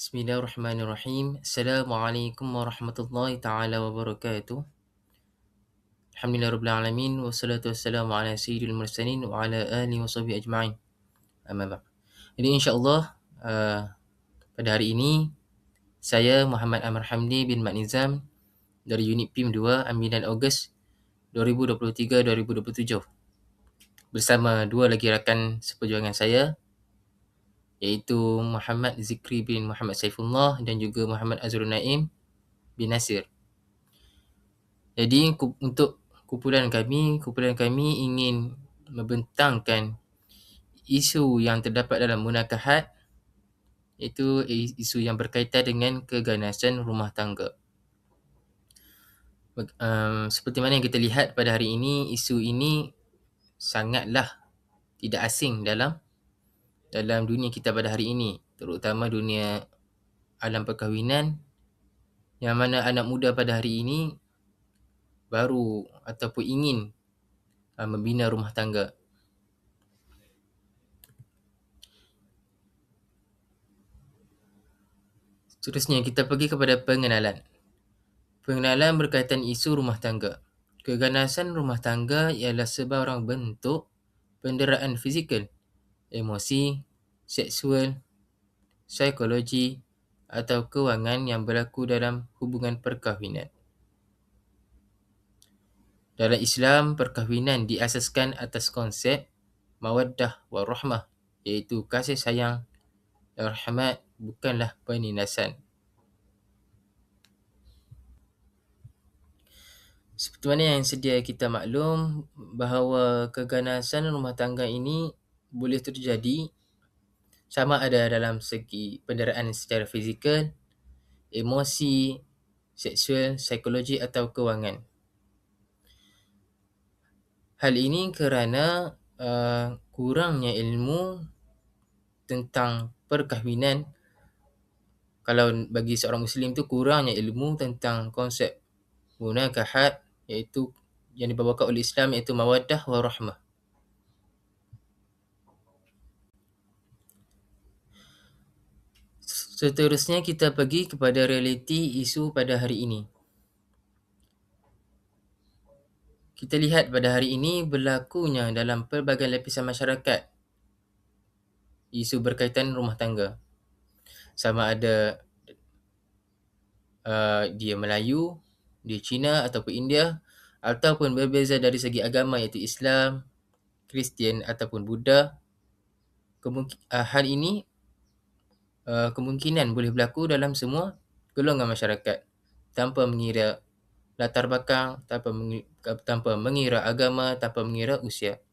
Bismillahirrahmanirrahim. Assalamualaikum warahmatullahi taala wabarakatuh. Alhamdulillahirabbil wassalatu wassalamu ala sayyidil mursalin wa ala alihi washabihi ajma'in. Amma ba'd. Jadi insya-Allah pada hari ini saya Muhammad Amr Hamdi bin Mat Nizam dari unit PIM 2 ambilan Ogos 2023-2027 bersama dua lagi rakan seperjuangan saya, iaitu Muhammad Zikri bin Muhammad Saifullah dan juga Muhammad Azrul Naim bin Nasir. Jadi untuk kumpulan kami ingin membentangkan isu yang terdapat dalam munakahat, iaitu isu yang berkaitan dengan keganasan rumah tangga. Seperti mana yang kita lihat pada hari ini, isu ini sangatlah tidak asing dalam dunia kita pada hari ini, terutama dunia alam perkahwinan, yang mana anak muda pada hari ini baru ataupun ingin membina rumah tangga. Seterusnya kita pergi kepada pengenalan. Pengenalan berkaitan isu rumah tangga. Keganasan rumah tangga ialah sebarang bentuk penderaan fizikal, emosi, seksual, psikologi atau kewangan yang berlaku dalam hubungan perkahwinan. Dalam Islam, perkahwinan diasaskan atas konsep mawaddah warahmah, iaitu kasih sayang dan rahmat, bukanlah penindasan. Seperti mana yang sedia kita maklum, bahawa keganasan rumah tangga ini boleh terjadi sama ada dalam segi penderaan secara fizikal, emosi, seksual, psikologi atau kewangan. Hal ini kerana kurangnya ilmu tentang perkahwinan. Kalau bagi seorang Muslim tu, kurangnya ilmu tentang konsep munakahat, iaitu yang dibawakan oleh Islam, iaitu mawaddah warahmah. Seterusnya kita pergi kepada realiti isu pada hari ini. Kita lihat pada hari ini berlakunya dalam pelbagai lapisan masyarakat isu berkaitan rumah tangga. Sama ada dia Melayu, dia Cina ataupun India, ataupun berbeza dari segi agama, iaitu Islam, Kristian ataupun Buddha. Hal ini kemungkinan boleh berlaku dalam semua golongan masyarakat, tanpa mengira latar belakang, tanpa mengira agama, tanpa mengira usia.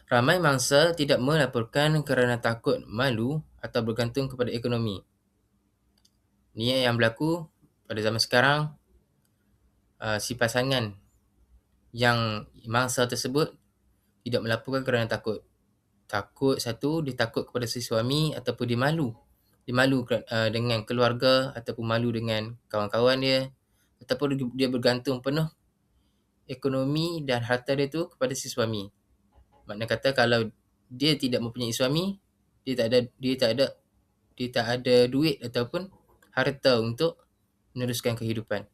Ramai mangsa tidak melaporkan kerana takut, malu atau bergantung kepada ekonomi. Ini yang berlaku pada zaman sekarang. Si pasangan yang mangsa tersebut tidak melaporkan kerana takut. Takut satu, dia takut kepada si suami, ataupun dia malu. Dia malu dengan keluarga, ataupun malu dengan kawan-kawan dia, ataupun dia bergantung penuh ekonomi dan harta dia tu kepada si suami. Makna kata kalau dia tidak mempunyai suami, dia tak ada duit ataupun harta untuk meneruskan kehidupan.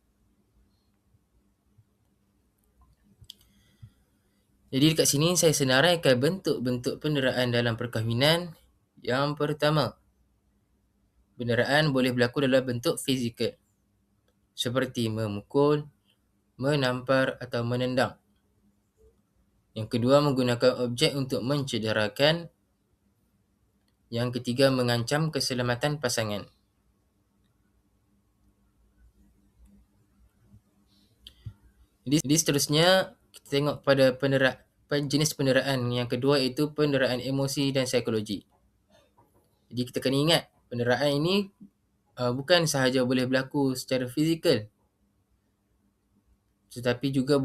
Jadi dekat sini saya senaraikan bentuk-bentuk penderaan dalam perkahwinan. Yang pertama, penderaan boleh berlaku dalam bentuk fizikal, seperti memukul, menampar atau menendang. Yang kedua, menggunakan objek untuk mencederakan. Yang ketiga, mengancam keselamatan pasangan. Jadi seterusnya kita tengok pada jenis penderaan yang kedua, iaitu penderaan emosi dan psikologi. Jadi kita kena ingat, penderaan ini bukan sahaja boleh berlaku secara fizikal, tetapi juga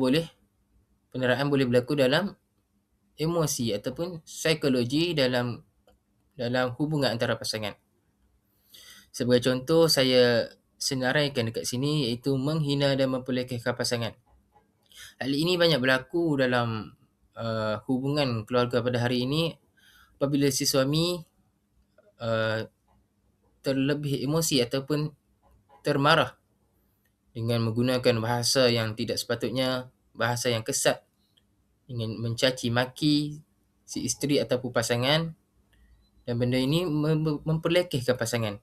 penderaan boleh berlaku dalam emosi ataupun psikologi dalam hubungan antara pasangan. Sebagai contoh, saya senaraikan dekat sini, iaitu menghina dan memperlekehkan pasangan. Hal ini banyak berlaku dalam hubungan keluarga pada hari ini, apabila si suami terlebih emosi ataupun termarah dengan menggunakan bahasa yang tidak sepatutnya, bahasa yang kesat, ingin mencaci maki si isteri ataupun pasangan, dan benda ini memperlekehkan pasangan.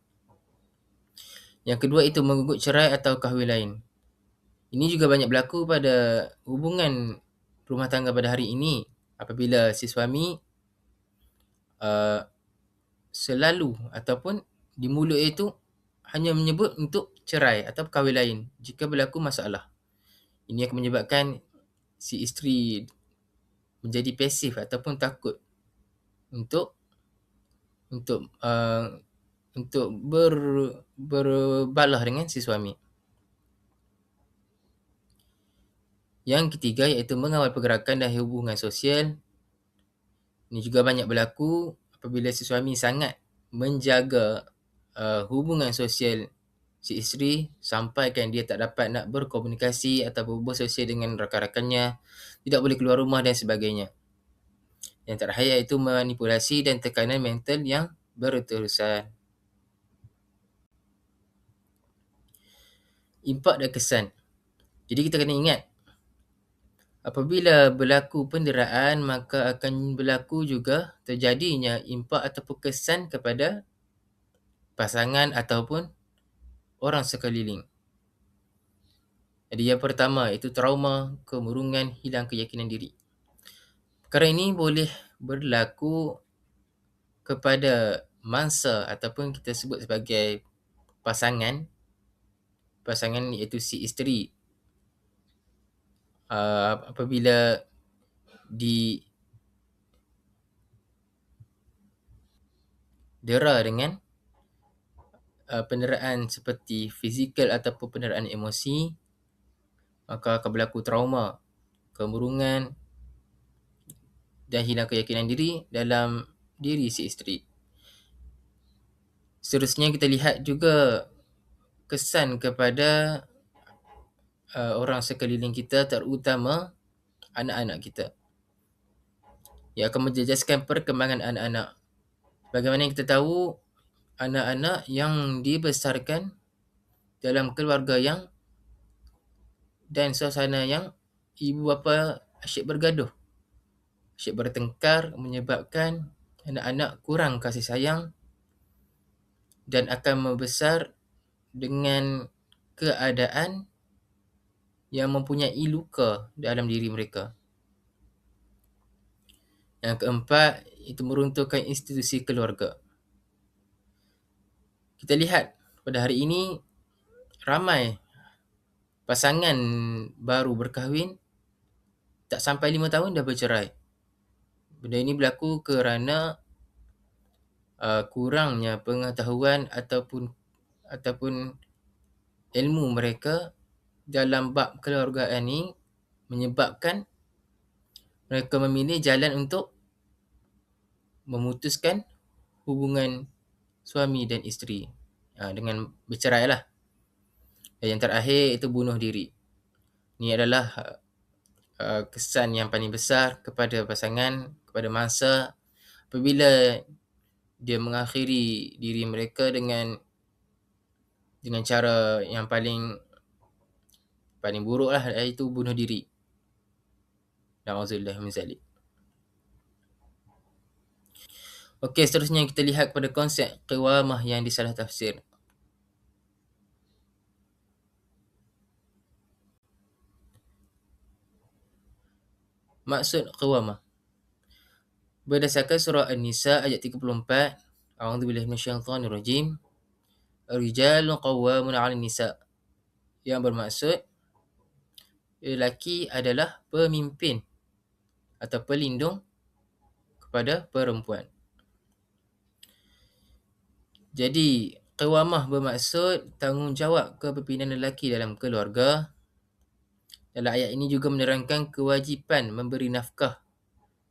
Yang kedua itu menggugat cerai atau kahwin lain. Ini juga banyak berlaku pada hubungan rumah tangga pada hari ini, apabila si suami uh, selalu ataupun di mulut itu hanya menyebut untuk cerai atau kahwin lain jika berlaku masalah. Ini akan menyebabkan si isteri menjadi pasif ataupun takut untuk untuk uh, untuk berbalah dengan si suami. Yang ketiga iaitu mengawal pergerakan dan hubungan sosial. Ini juga banyak berlaku apabila si suami sangat menjaga hubungan sosial si isteri sampaikan dia tak dapat nak berkomunikasi atau bersosial dengan rakan-rakannya, tidak boleh keluar rumah dan sebagainya. Yang terakhir iaitu manipulasi dan tekanan mental yang berterusan. Impak dan kesan. Jadi kita kena ingat, apabila berlaku penderaan, maka akan berlaku juga terjadinya impak ataupun kesan kepada pasangan ataupun orang sekeliling. Jadi yang pertama iaitu trauma, kemurungan, hilang keyakinan diri. Perkara ini boleh berlaku kepada mangsa ataupun kita sebut sebagai pasangan iaitu si isteri. Apabila didera dengan penderaan seperti fizikal ataupun penderaan emosi, maka akan berlaku trauma, kemurungan dan hilang keyakinan diri dalam diri si isteri. Seterusnya kita lihat juga kesan kepada orang sekeliling kita, terutama anak-anak kita. Ia akan menjejaskan perkembangan anak-anak. Bagaimana yang kita tahu, anak-anak yang dibesarkan dalam keluarga yang dan suasana yang ibu bapa asyik bergaduh, asyik bertengkar, menyebabkan anak-anak kurang kasih sayang dan akan membesar dengan keadaan yang mempunyai luka dalam diri mereka. Yang keempat, itu meruntuhkan institusi keluarga. Kita lihat pada hari ini ramai pasangan baru berkahwin tak sampai 5 tahun dah bercerai. Benda ini berlaku kerana kurangnya pengetahuan ataupun ilmu mereka dalam bab keluargaan ini, menyebabkan mereka memilih jalan untuk memutuskan hubungan suami dan isteri dengan bercerai lah. Dan yang terakhir itu bunuh diri. Ini adalah kesan yang paling besar kepada pasangan, kepada mangsa, apabila dia mengakhiri diri mereka dengan cara yang paling buruk lah, iaitu bunuh diri. Na'udzubillah min zalik. Okey, seterusnya kita lihat pada konsep qawamah yang disalah tafsir. Maksud qawamah. Berdasarkan surah An-Nisa ayat 34, A'udzubillahi minasyaitonirrajim. Ar-rijalu qawwamun 'alan nisa. Yang bermaksud lelaki adalah pemimpin atau pelindung kepada perempuan. Jadi, qawamah bermaksud tanggungjawab kepimpinan lelaki dalam keluarga. Dalam ayat ini juga menerangkan kewajipan memberi nafkah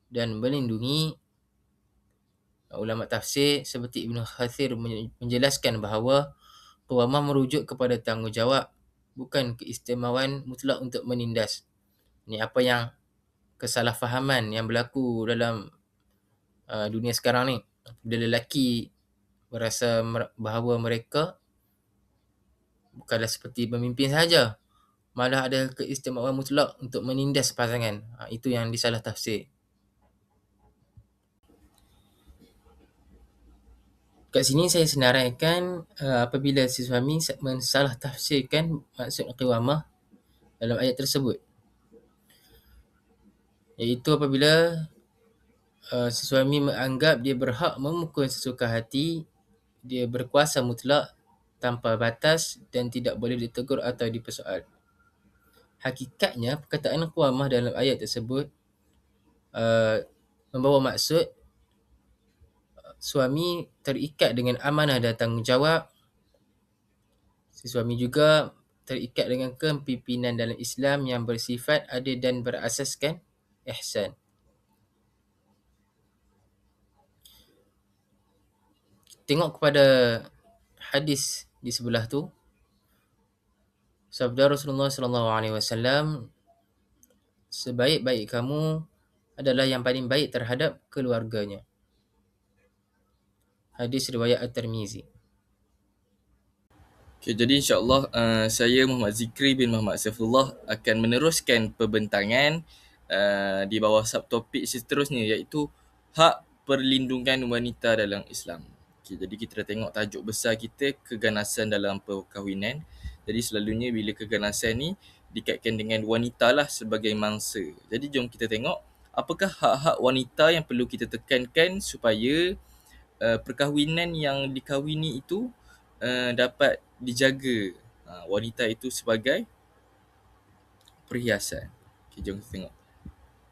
dan melindungi. Ulama tafsir seperti Ibn Kathir menjelaskan bahawa qawamah merujuk kepada tanggungjawab, bukan keistimewaan mutlak untuk menindas. Ini apa yang kesalahfahaman yang berlaku dalam dunia sekarang ni. Bila lelaki berasa bahawa mereka bukanlah seperti pemimpin sahaja, malah ada keistimewaan mutlak untuk menindas pasangan. Itu yang disalah tafsir. Kat sini saya senaraikan apabila si suami mensalah tafsirkan maksud qawamah dalam ayat tersebut, iaitu apabila si suami menganggap dia berhak memukul sesuka hati, dia berkuasa mutlak tanpa batas dan tidak boleh ditegur atau dipersoal. Hakikatnya perkataan qawamah dalam ayat tersebut membawa maksud suami terikat dengan amanah dan tanggungjawab. Si suami juga terikat dengan kepimpinan dalam Islam yang bersifat adil dan berasaskan ihsan. Tengok kepada hadis di sebelah tu. Sabda Rasulullah SAW, sebaik-baik kamu adalah yang paling baik terhadap keluarganya. Hadis riwayat At-Tirmizi. Okay, jadi insyaAllah saya Muhammad Zikri bin Muhammad Saifullah akan meneruskan perbentangan di bawah subtopik seterusnya, iaitu hak perlindungan wanita dalam Islam. Okay, jadi kita dah tengok tajuk besar kita, keganasan dalam perkahwinan. Jadi selalunya bila keganasan ni dikaitkan dengan wanita lah sebagai mangsa. Jadi jom kita tengok apakah hak-hak wanita yang perlu kita tekankan supaya perkahwinan yang dikahwini itu dapat dijaga wanita itu sebagai perhiasan. Okay, jom kita tengok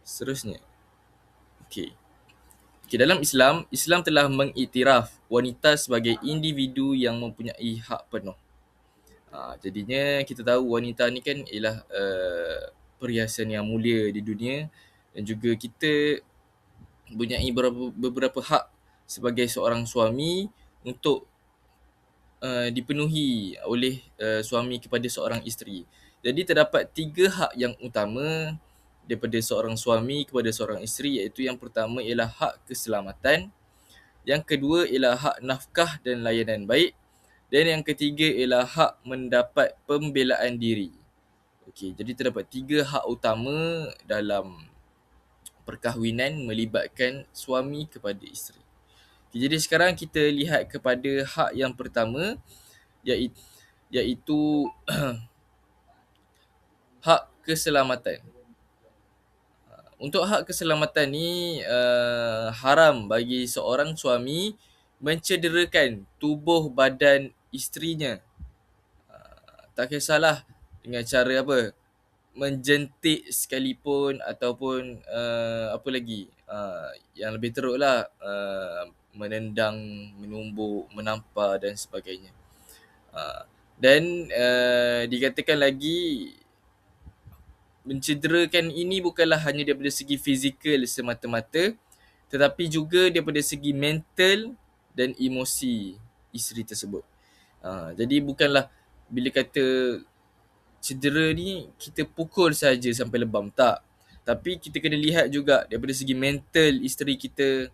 seterusnya. Okay, dalam Islam, Islam telah mengiktiraf wanita sebagai individu yang mempunyai hak penuh. Jadinya kita tahu wanita ni kan ialah perhiasan yang mulia di dunia, dan juga kita mempunyai beberapa hak sebagai seorang suami untuk dipenuhi oleh suami kepada seorang isteri. Jadi terdapat 3 hak yang utama daripada seorang suami kepada seorang isteri, iaitu yang pertama ialah hak keselamatan, yang kedua ialah hak nafkah dan layanan baik, dan yang ketiga ialah hak mendapat pembelaan diri. Okey, jadi terdapat 3 hak utama dalam perkahwinan melibatkan suami kepada isteri. Okay, jadi sekarang kita lihat kepada hak yang pertama, iaitu hak keselamatan. Untuk hak keselamatan ni haram bagi seorang suami mencederakan tubuh badan isterinya. Tak kisahlah dengan cara apa, menjentik sekalipun ataupun apa lagi, yang lebih teruk lah, menendang, menumbuk, menampar dan sebagainya. Dan dikatakan lagi, mencederakan ini bukanlah hanya daripada segi fizikal semata-mata, tetapi juga daripada segi mental dan emosi isteri tersebut. Jadi bukanlah bila kata cedera ni kita pukul saja sampai lebam, tak. Tapi kita kena lihat juga daripada segi mental isteri kita,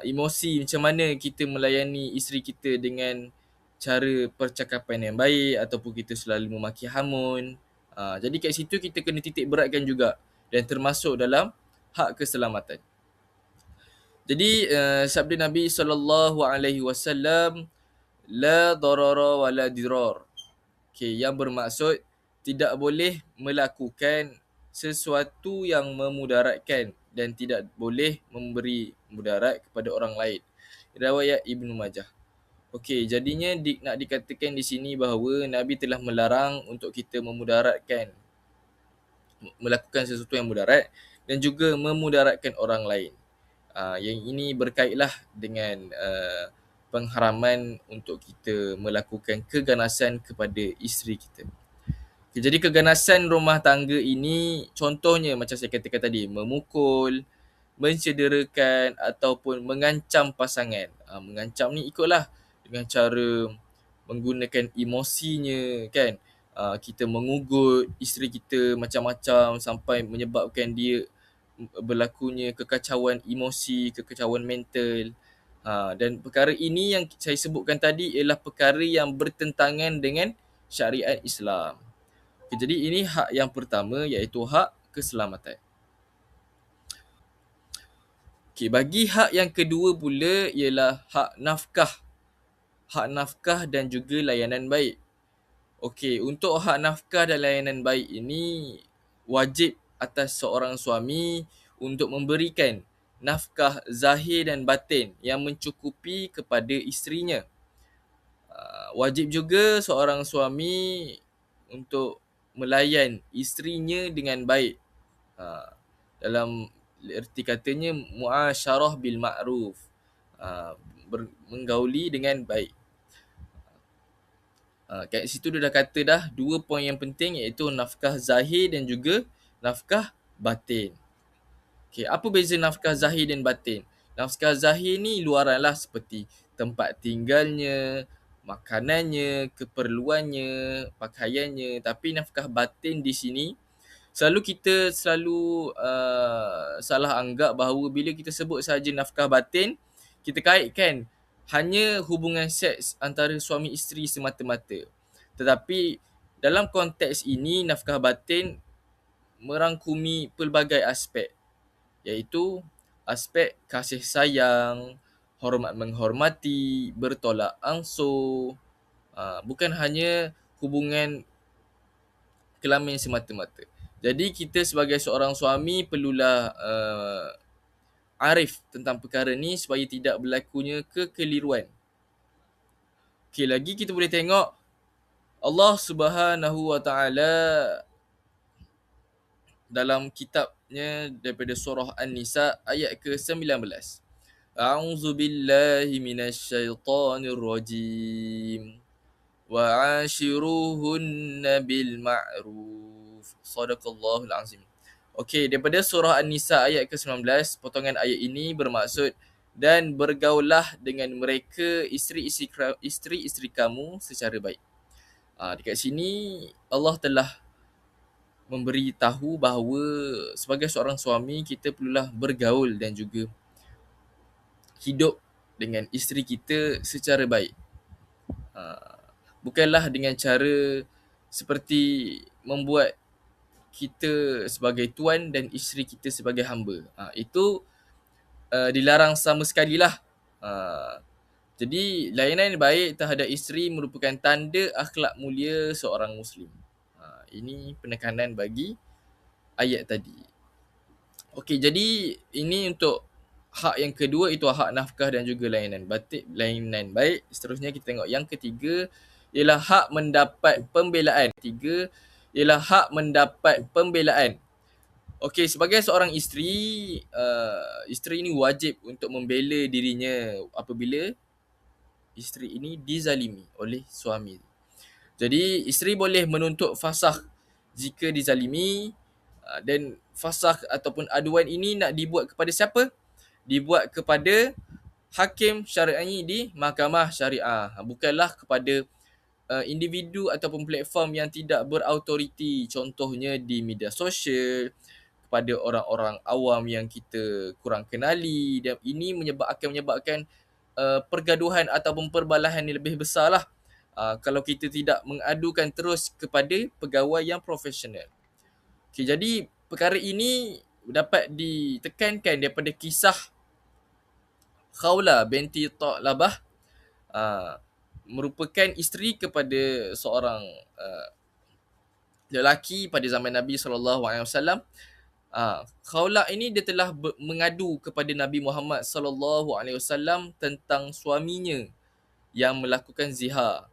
emosi, macam mana kita melayani isteri kita dengan cara percakapan yang baik ataupun kita selalu memaki hamun. Jadi kat situ kita kena titik beratkan juga, dan termasuk dalam hak keselamatan. Jadi sabda Nabi SAW, la darara wa la dirar. Okay, yang bermaksud tidak boleh melakukan sesuatu yang memudaratkan dan tidak boleh memberi mudarat kepada orang lain. Riwayat Ibnu Majah. Okey, jadinya nak dikatakan di sini bahawa Nabi telah melarang untuk kita memudaratkan, melakukan sesuatu yang mudarat dan juga memudaratkan orang lain. Yang ini berkaitlah dengan pengharaman untuk kita melakukan keganasan kepada isteri kita. Okay, jadi keganasan rumah tangga ini contohnya macam saya katakan tadi, memukul, mencederakan ataupun mengancam pasangan. Mengancam ni ikutlah dengan cara menggunakan emosinya kan. Kita mengugut isteri kita macam-macam sampai menyebabkan dia berlakunya kekacauan emosi, kekacauan mental. Dan perkara ini yang saya sebutkan tadi ialah perkara yang bertentangan dengan syariat Islam. Okay, jadi ini hak yang pertama, iaitu hak keselamatan. Okay, bagi hak yang kedua pula ialah hak nafkah. Hak nafkah dan juga layanan baik. Okey, untuk hak nafkah dan layanan baik ini wajib atas seorang suami untuk memberikan nafkah zahir dan batin yang mencukupi kepada isterinya. Wajib juga seorang suami untuk melayan isterinya dengan baik. Dalam erti katanya muasyarah bil ma'ruf. Menggauli dengan baik. Kat situ dia dah kata dah dua poin yang penting, iaitu nafkah zahir dan juga nafkah batin. Okay, apa beza nafkah zahir dan batin? Nafkah zahir ni luaran lah, seperti tempat tinggalnya, makanannya, keperluannya, pakaiannya. Tapi nafkah batin di sini kita selalu salah anggap bahawa bila kita sebut saja nafkah batin, kita kaitkan hanya hubungan seks antara suami isteri semata-mata. Tetapi dalam konteks ini, nafkah batin merangkumi pelbagai aspek, iaitu aspek kasih sayang, hormat menghormati, bertolak ansur, bukan hanya hubungan kelamin semata-mata. Jadi kita sebagai seorang suami perlulah arif tentang perkara ni supaya tidak berlakunya kekeliruan. Okay, lagi kita boleh tengok Allah Subhanahu Wa Taala dalam kitabnya daripada surah An-Nisa ayat ke-19. A'udzu billahi minasyaitonir rajim. Wa 'ashiruhunna bil ma'ruf. Shadaqallahul azim. Okey, daripada surah An-Nisa ayat ke-19, potongan ayat ini bermaksud, dan bergaullah dengan mereka isteri-isteri kamu secara baik. Dekat sini Allah telah memberi tahu bahawa sebagai seorang suami kita perlulah bergaul dan juga hidup dengan isteri kita secara baik. Bukanlah dengan cara seperti membuat kita sebagai tuan dan isteri kita sebagai hamba. Itu dilarang sama sekali lah. Jadi layanan baik terhadap isteri merupakan tanda akhlak mulia seorang Muslim. Ini penekanan bagi ayat tadi. Okey, jadi ini untuk hak yang kedua, itu hak nafkah dan juga layanan baik. Seterusnya kita tengok yang ketiga, ialah hak mendapat pembelaan. Ialah hak mendapat pembelaan. Okey, sebagai seorang isteri, isteri ini wajib untuk membela dirinya apabila isteri ini dizalimi oleh suami. Jadi isteri boleh menuntut fasakh jika dizalimi, dan fasakh ataupun aduan ini nak dibuat kepada siapa? Dibuat kepada hakim syar'i di mahkamah syariah. Bukanlah kepada individu ataupun platform yang tidak berautoriti, contohnya di media sosial, kepada orang-orang awam yang kita kurang kenali, dan ini akan menyebabkan pergaduhan ataupun perbalahan yang lebih besar lah. Kalau kita tidak mengadukan terus kepada pegawai yang profesional. Okay, jadi perkara ini dapat ditekankan daripada kisah Khawla binti Tha'labah, merupakan isteri kepada seorang lelaki pada zaman Nabi SAW. Khawla ini dia telah mengadu kepada Nabi Muhammad SAW tentang suaminya yang melakukan zihar.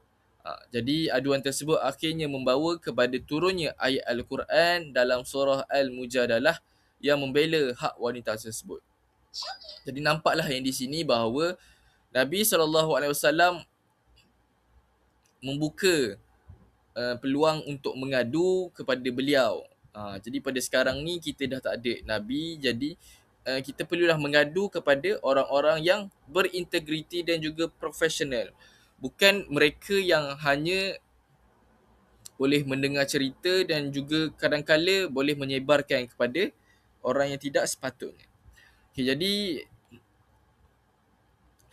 Jadi aduan tersebut akhirnya membawa kepada turunnya ayat Al-Quran dalam surah Al-Mujadalah yang membela hak wanita tersebut. Jadi nampaklah yang di sini bahawa Nabi SAW membuka peluang untuk mengadu kepada beliau. Jadi pada sekarang ni kita dah tak ada Nabi, jadi kita perlulah mengadu kepada orang-orang yang berintegriti dan juga profesional. Bukan mereka yang hanya boleh mendengar cerita dan juga kadang-kala boleh menyebarkan kepada orang yang tidak sepatutnya. Okay, jadi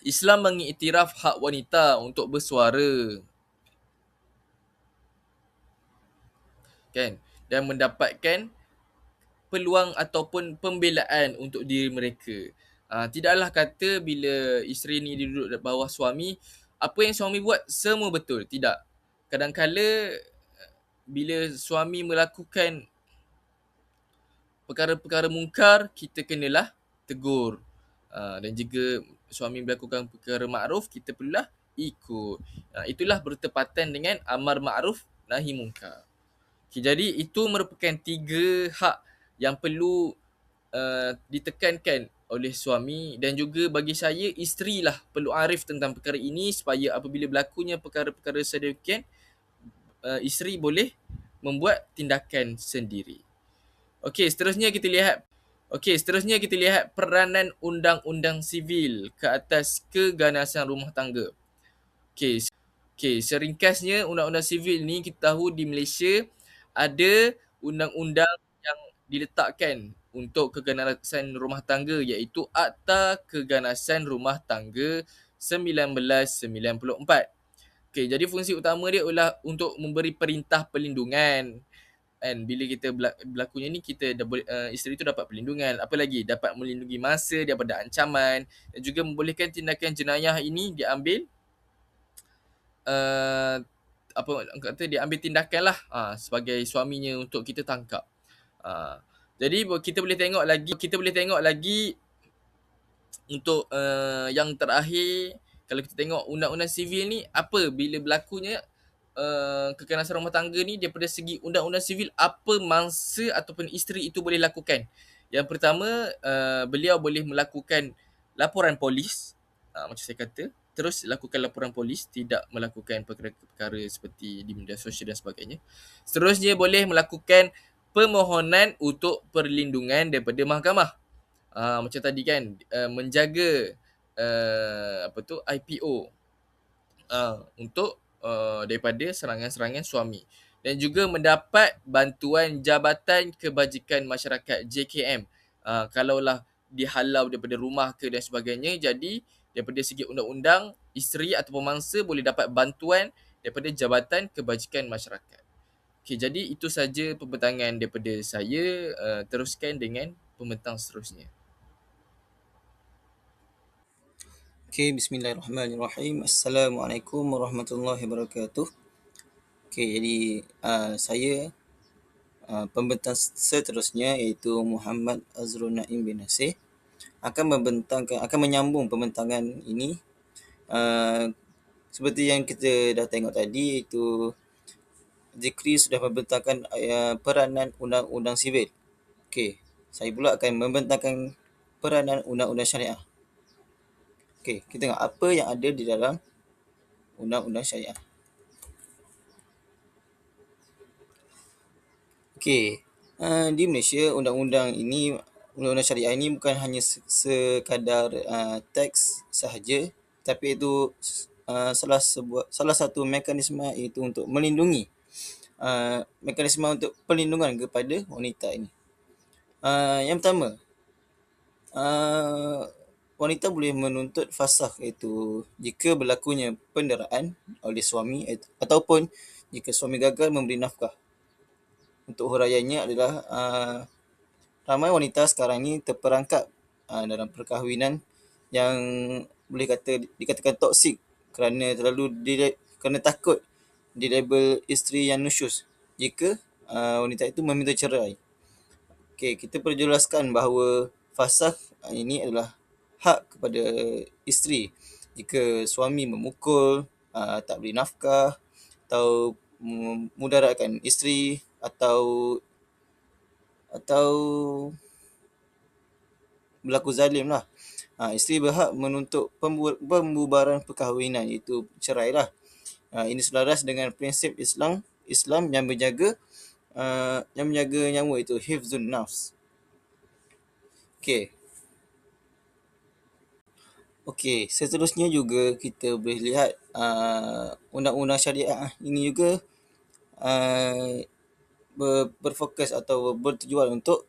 Islam mengiktiraf hak wanita untuk bersuara, kan, dan mendapatkan peluang ataupun pembelaan untuk diri mereka. Tidaklah kata bila isteri ni duduk di bawah suami, apa yang suami buat semua betul. Tidak. Kadang-kala bila suami melakukan perkara-perkara mungkar, kita kenalah tegur. Dan jika suami melakukan perkara makruf, kita perlulah ikut. Itulah bertepatan dengan amar makruf nahi mungkar. Okay, jadi itu merupakan 3 hak yang perlu ditekankan oleh suami, dan juga bagi saya isteri lah perlu arif tentang perkara ini supaya apabila berlakunya perkara-perkara sedemikian, isteri boleh membuat tindakan sendiri. Okey, seterusnya kita lihat peranan undang-undang sivil ke atas keganasan rumah tangga. Okey, seringkasnya undang-undang sivil ni kita tahu di Malaysia ada undang-undang yang diletakkan untuk keganasan rumah tangga, iaitu Akta Keganasan Rumah Tangga 1994. Okey, jadi fungsi utama dia ialah untuk memberi perintah perlindungan. Kan, bila kita berlakunya ni, kita dah boleh, isteri tu dapat perlindungan, apa lagi, dapat melindungi masa daripada ancaman, dan juga membolehkan tindakan jenayah ini diambil apa kata, dia ambil tindakan lah sebagai suaminya untuk kita tangkap. Jadi kita boleh tengok lagi untuk yang terakhir, kalau kita tengok undang-undang sivil ni, apa bila berlakunya kekerasan rumah tangga ni, daripada segi undang-undang sivil, apa mangsa ataupun isteri itu boleh lakukan. Yang pertama, beliau boleh melakukan laporan polis, macam saya kata, terus lakukan laporan polis, tidak melakukan perkara-perkara seperti di media sosial dan sebagainya. Seterusnya boleh melakukan permohonan untuk perlindungan daripada mahkamah. Macam tadi kan, menjaga IPO untuk daripada serangan-serangan suami, dan juga mendapat bantuan Jabatan Kebajikan Masyarakat JKM kalaulah dihalau daripada rumah ke dan sebagainya. Jadi daripada segi undang-undang, isteri atau mangsa boleh dapat bantuan daripada Jabatan Kebajikan Masyarakat. Okey, jadi itu saja pembentangan daripada saya. Teruskan dengan pembentang seterusnya. Okay, bismillahirrahmanirrahim. Assalamualaikum warahmatullahi wabarakatuh. Okay, jadi saya pembentang seterusnya, iaitu Muhammad Azrul Naim bin Nasir, akan menyambung pembentangan ini. Seperti yang kita dah tengok tadi, iaitu Zikri sudah membentangkan peranan undang-undang sivil. Okay, saya pula akan membentangkan peranan undang-undang syariah. Okay, kita tengok apa yang ada di dalam undang-undang syariah. Okay, di Malaysia undang-undang syariah ini bukan hanya sekadar teks sahaja, tapi itu salah satu mekanisme itu untuk melindungi, mekanisme untuk perlindungan kepada wanita ini. Yang pertama, wanita boleh menuntut fasakh, iaitu jika berlakunya penderaan oleh suami ataupun jika suami gagal memberi nafkah. Untuk huraiannya adalah ramai wanita sekarang ni terperangkap dalam perkahwinan yang boleh dikatakan toksik, kerana takut dilabel isteri yang nusyus jika wanita itu meminta cerai. Okay, kita perlu jelaskan bahawa fasakh ini adalah hak kepada isteri. Jika suami memukul, tak beri nafkah, atau mudaratkan isteri, atau berlaku zalim lah, isteri berhak menuntut pembubaran perkahwinan, iaitu cerai lah. Ini selaras dengan prinsip Islam yang menjaga nyawa, itu hifzun nafs. Okey, seterusnya juga kita boleh lihat undang-undang syariah ini juga berfokus atau bertujuan untuk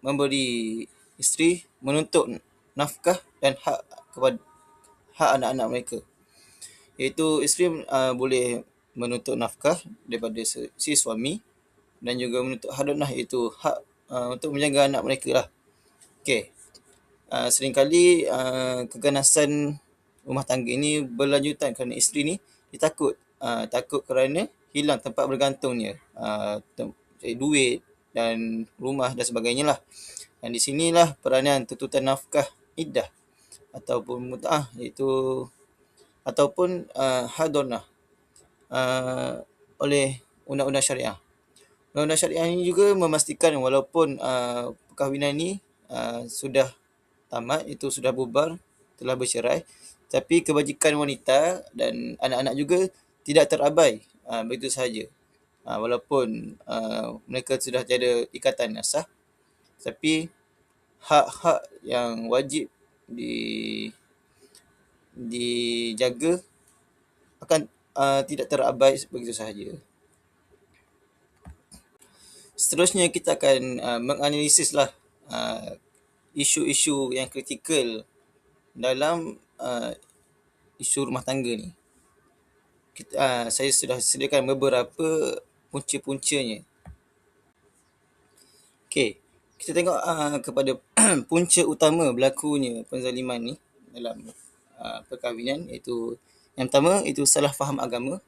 memberi isteri menuntut nafkah dan hak kepada hak anak-anak mereka, iaitu isteri boleh menuntut nafkah daripada si suami dan juga menuntut hadonah, iaitu hak untuk menjaga anak mereka lah. Okey. Seringkali keganasan rumah tangga ini berlanjutan kerana isteri ni dia takut kerana hilang tempat bergantungnya, duit dan rumah dan sebagainya lah. Dan di sinilah peranan tuntutan nafkah iddah ataupun mut'ah, iaitu ataupun hadonah oleh undang-undang syariah. Undang-undang syariah ini juga memastikan walaupun perkahwinan ini sudah tamat, itu sudah bubar, telah bercerai, tapi kebajikan wanita dan anak-anak juga tidak terabai begitu sahaja. Walaupun mereka sudah tiada ikatan nasab, tapi hak-hak yang wajib dijaga akan tidak terabai begitu sahaja. Seterusnya kita akan menganalisis lah isu-isu yang kritikal dalam isu rumah tangga ni. Saya sudah sediakan beberapa punca-puncanya. Okey, kita tengok kepada punca utama berlakunya penzaliman ni dalam perkahwinan, iaitu yang pertama itu salah faham agama.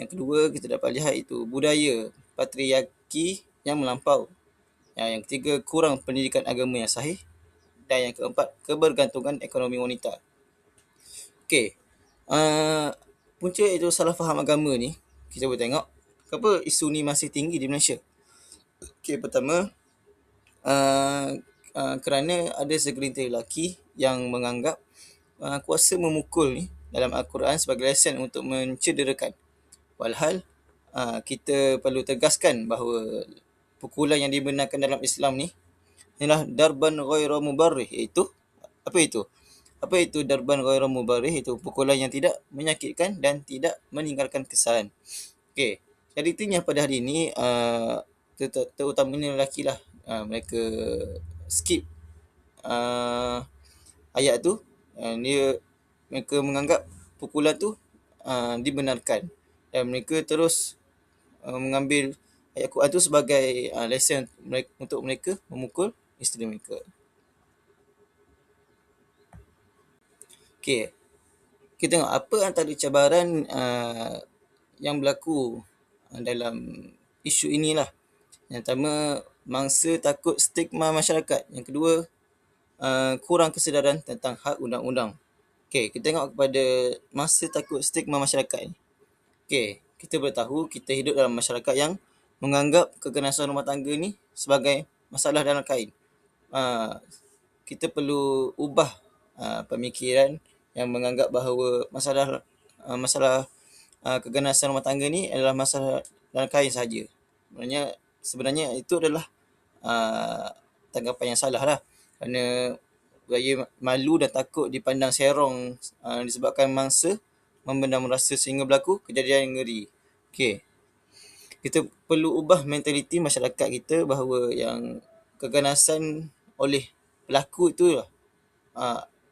Yang kedua kita dapat lihat itu budaya patriarki yang melampau. Yang ketiga kurang pendidikan agama yang sahih. Dan yang keempat kebergantungan ekonomi wanita. Okey, punca itu salah faham agama ni kita boleh tengok kenapa isu ni masih tinggi di Malaysia. Okey, pertama kerana ada segelintir lelaki yang menganggap kuasa memukul ni dalam Al-Quran sebagai lesen untuk mencederakan. Walhal kita perlu tegaskan bahawa pukulan yang dibenarkan dalam Islam ni ialah darban ghairu mubarrih, iaitu apa itu? Apa itu darban ghairu mubarrih? Itu pukulan yang tidak menyakitkan dan tidak meninggalkan kesan. Okey, jadi intinya pada hari ini terutamanya lelaki lah, mereka skip ayat tu. Mereka menganggap pukulan tu dibenarkan dan mereka terus mengambil ayat Quran tu sebagai lesen untuk mereka memukul isteri mereka. Okey, kita tengok apa antara cabaran yang berlaku dalam isu inilah. Yang pertama, mangsa takut stigma masyarakat. Yang kedua, kurang kesedaran tentang hak undang-undang. Okey, kita tengok kepada mangsa takut stigma masyarakat ni. Okey, kita bertahu kita hidup dalam masyarakat yang menganggap keganasan rumah tangga ni sebagai masalah dalam kain. Kita perlu ubah pemikiran yang menganggap bahawa masalah keganasan rumah tangga ni adalah masalah dalam kain sahaja. Sebenarnya itu adalah tanggapan yang salah lah. Kerana gaya malu dan takut dipandang serong disebabkan mangsa memendam rasa sehingga berlaku kejadian yang ngeri. Okey, kita perlu ubah mentaliti masyarakat kita bahawa yang keganasan oleh pelaku itu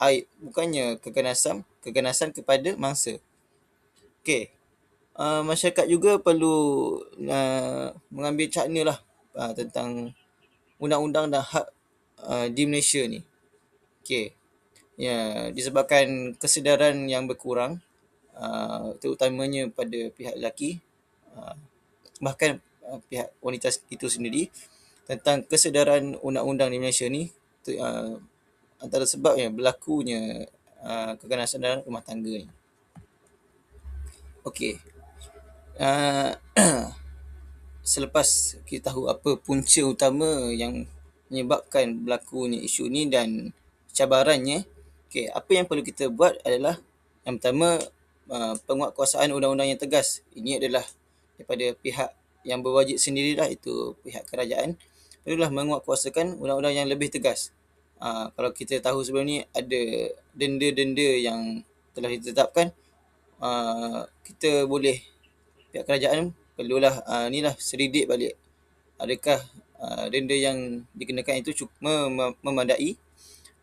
aib, bukannya keganasan kepada mangsa. Okey, masyarakat juga perlu mengambil cakna lah tentang undang-undang dan hak di Malaysia ni. Okey, disebabkan kesedaran yang berkurang, terutamanya pada pihak lelaki, bahkan pihak wanita itu sendiri, tentang kesedaran undang-undang di Malaysia ni, antara sebabnya berlakunya keganasan dalam rumah tangga ni. Okey, selepas kita tahu apa punca utama yang menyebabkan berlakunya isu ni dan cabarannya, okey, apa yang perlu kita buat adalah yang pertama, penguatkuasaan undang-undang yang tegas. Ini adalah daripada pihak yang berwajib sendirilah, itu pihak kerajaan perlulah menguatkuasakan undang-undang yang lebih tegas. Kalau kita tahu sebelum ni ada denda-denda yang telah ditetapkan, kita boleh, pihak kerajaan perlulah selidik balik adakah denda yang dikenakan itu cukup memadai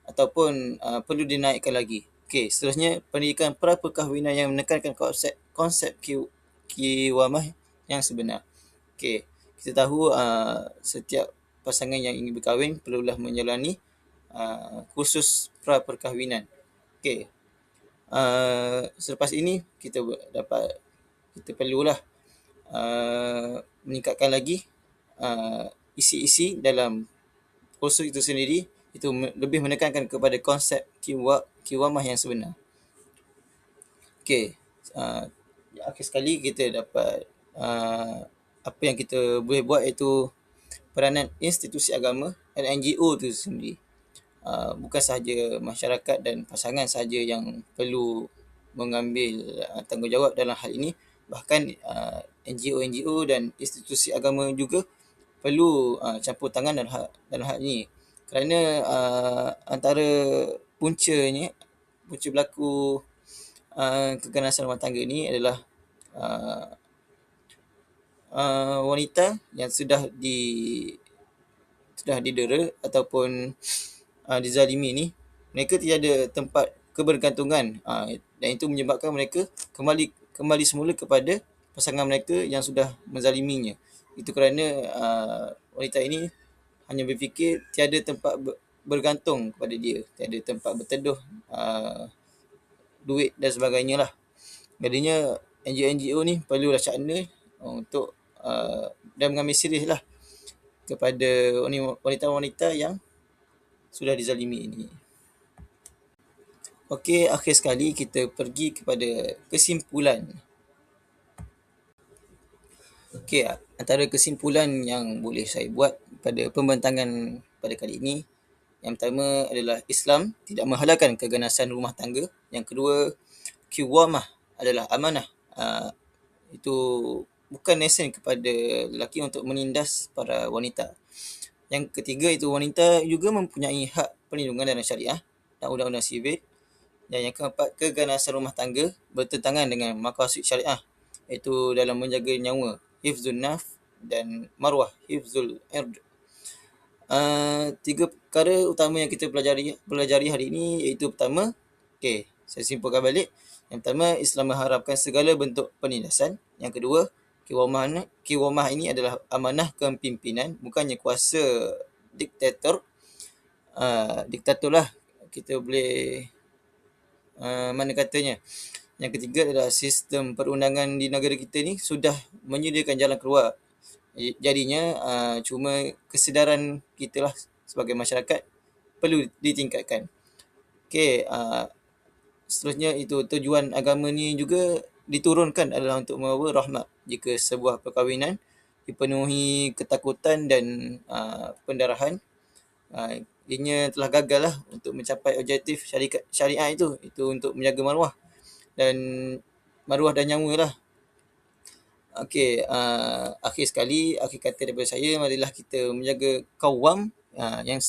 ataupun perlu dinaikkan lagi. Okey, seterusnya pendidikan pra-perkahwinan yang menekankan konsep kiwamah yang sebenar. Okey, kita tahu setiap pasangan yang ingin berkahwin perlulah menjalani kursus pra-perkahwinan. Okey, selepas ini kita perlulah meningkatkan lagi isi-isi dalam kursus itu sendiri, itu lebih menekankan kepada konsep kiwamah yang sebenar. Okey, akhir sekali kita dapat apa yang kita boleh buat iaitu peranan institusi agama dan NGO itu sendiri. Bukan sahaja masyarakat dan pasangan sahaja yang perlu mengambil tanggungjawab dalam hal ini, bahkan NGO dan institusi agama juga perlu campur tangan dalam hal ini, kerana antara punca berlaku keganasan rumah tangga ini adalah wanita yang sudah didera ataupun dizalimi ni, mereka tiada tempat kebergantungan, dan itu menyebabkan mereka kembali semula kepada pasangan mereka yang sudah menzaliminya. Itu kerana wanita ini hanya berfikir tiada tempat bergantung kepada dia, tiada tempat berteduh, duit dan sebagainya lah. Jadinya NGO ni perlulah cakna untuk dan mengambil serius lah kepada wanita-wanita yang sudah dizalimi ini. Okey, akhir sekali kita pergi kepada kesimpulan. Okey, antara kesimpulan yang boleh saya buat pada pembentangan pada kali ini, yang pertama adalah Islam tidak menghalalkan keganasan rumah tangga. Yang kedua, kiwamah adalah amanah. Itu bukan lesen kepada lelaki untuk menindas para wanita. Yang ketiga, itu wanita juga mempunyai hak perlindungan dalam syariah dan undang-undang sivil. Dan yang keempat, keganasan rumah tangga bertentangan dengan maqasid syariah, iaitu dalam menjaga nyawa, hifzun naf, dan marwah, hifzul ird. Tiga perkara utama yang kita pelajari hari ini, iaitu pertama, okey, saya simpulkan balik. Yang pertama, Islam mengharamkan segala bentuk penindasan. Yang kedua, kiwamah ini adalah amanah kepimpinan, bukannya kuasa diktator. Diktator lah kita boleh mana katanya. Yang ketiga adalah sistem perundangan di negara kita ni sudah menyediakan jalan keluar. Jadinya cuma kesedaran kita lah sebagai masyarakat perlu ditingkatkan. Okey, seterusnya itu tujuan agama ni juga diturunkan adalah untuk membawa rahmat. Jika sebuah perkahwinan dipenuhi ketakutan dan pendarahan, ianya telah gagal lah untuk mencapai objektif syariat itu untuk menjaga maruah dan nyawa lah. Okey, akhir kata daripada saya, marilah kita menjaga qawwam, yang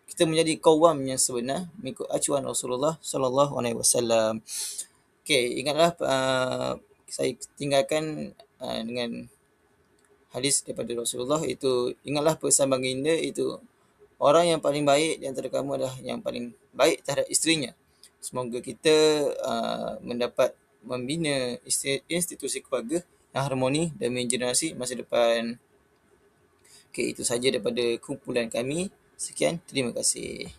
kita menjadi qawwam yang sebenar mengikut acuan Rasulullah sallallahu alaihi wasallam. Okey, ingatlah saya tinggalkan dengan hadis daripada Rasulullah, itu ingatlah pesan baginda, itu orang yang paling baik di antara kamu adalah yang paling baik terhadap isterinya. Semoga kita mendapat membina institusi keluarga yang harmoni demi generasi masa depan. Okey, itu sahaja daripada kumpulan kami. Sekian, terima kasih.